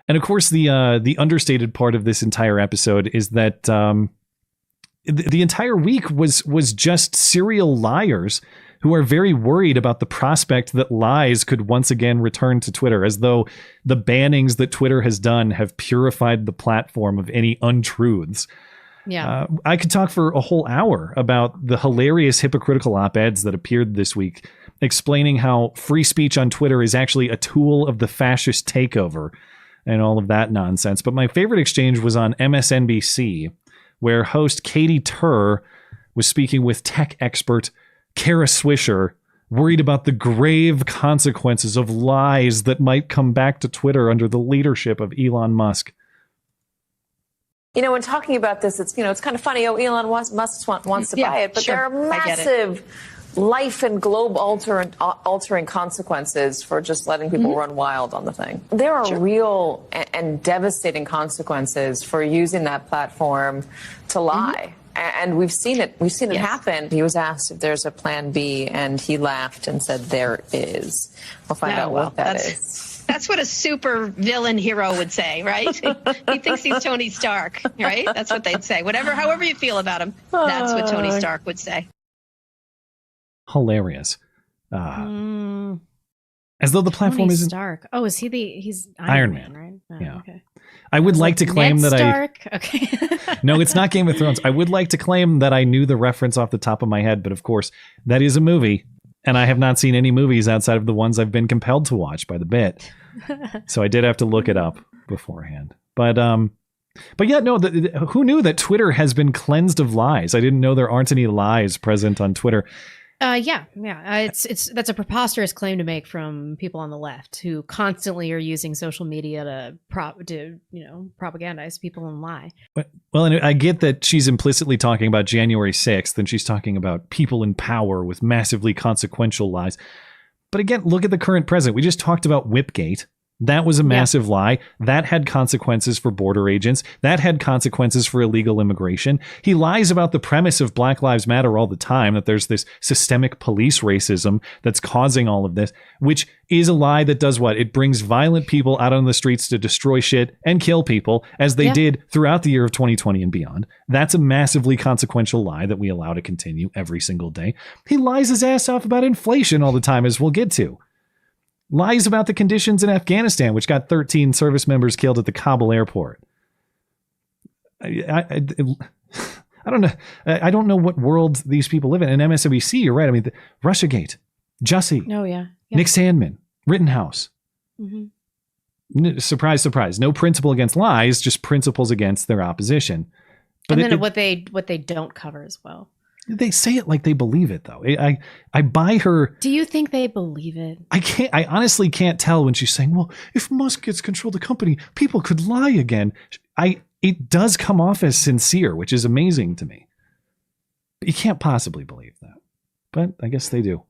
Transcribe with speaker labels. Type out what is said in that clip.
Speaker 1: And of course, the understated part of this entire episode is that the entire week was just serial liars who are very worried about the prospect that lies could once again return to Twitter, as though the bannings that Twitter has done have purified the platform of any untruths.
Speaker 2: Yeah.
Speaker 1: I could talk for a whole hour about the hilarious hypocritical op-eds that appeared this week, explaining how free speech on Twitter is actually a tool of the fascist takeover and all of that nonsense. But my favorite exchange was on MSNBC, where host Katie Tur was speaking with tech expert Kara Swisher, worried about the grave consequences of lies that might come back to Twitter under the leadership of Elon Musk.
Speaker 3: You know, when talking about this, it's kind of funny. Oh, Elon Musk wants to buy it, but
Speaker 2: sure.
Speaker 3: there are massive life and globe altering consequences for just letting people run wild on the thing. There are real and devastating consequences for using that platform to lie. And we've seen it. We've seen it happen. He was asked if there's a plan B, and he laughed and said, "There is." We'll find out what that is.
Speaker 2: That's what a super villain hero would say, right? He thinks he's Tony Stark, right? That's what they'd say. However you feel about him, that's what Tony Stark would say.
Speaker 1: Hilarious. As though the platform
Speaker 4: Tony
Speaker 1: isn't
Speaker 4: Stark. Oh, is he's
Speaker 1: Iron Man,
Speaker 4: right? Oh,
Speaker 1: yeah.
Speaker 4: Okay.
Speaker 1: I would like to claim
Speaker 4: Ned
Speaker 1: that
Speaker 4: Stark? Okay.
Speaker 1: No, it's not Game of Thrones. I would like to claim that I knew the reference off the top of my head, but of course, that is a movie, and I have not seen any movies outside of the ones I've been compelled to watch by the bit. So I did have to look it up beforehand. But yeah, no, who knew that Twitter has been cleansed of lies? I didn't know there aren't any lies present on Twitter.
Speaker 4: Yeah. That's a preposterous claim to make from people on the left who constantly are using social media to propagandize people and lie.
Speaker 1: Well, and I get that she's implicitly talking about January 6th, and she's talking about people in power with massively consequential lies. But again, look at the current president. We just talked about Whipgate. That was a massive lie. That had consequences for border agents. That had consequences for illegal immigration. He lies about the premise of Black Lives Matter all the time, that there's this systemic police racism that's causing all of this, which is a lie that does what? It brings violent people out on the streets to destroy shit and kill people, as they did throughout the year of 2020 and beyond. That's a massively consequential lie that we allow to continue every single day. He lies his ass off about inflation all the time, as we'll get to. Lies about the conditions in Afghanistan, which got 13 service members killed at the Kabul airport. I don't know. I don't know what world these people live in. And MSNBC, you're right. I mean, Russiagate, Jussie, Nick Sandman, Rittenhouse. Surprise, surprise. No principle against lies, just principles against their opposition.
Speaker 4: But and then what they don't cover as well.
Speaker 1: They say it like they believe it, though. I buy her.
Speaker 4: Do you think they believe it?
Speaker 1: I honestly can't tell when she's saying, well, if Musk gets control of the company, people could lie again. It does come off as sincere, which is amazing to me. But you can't possibly believe that. But I guess they do.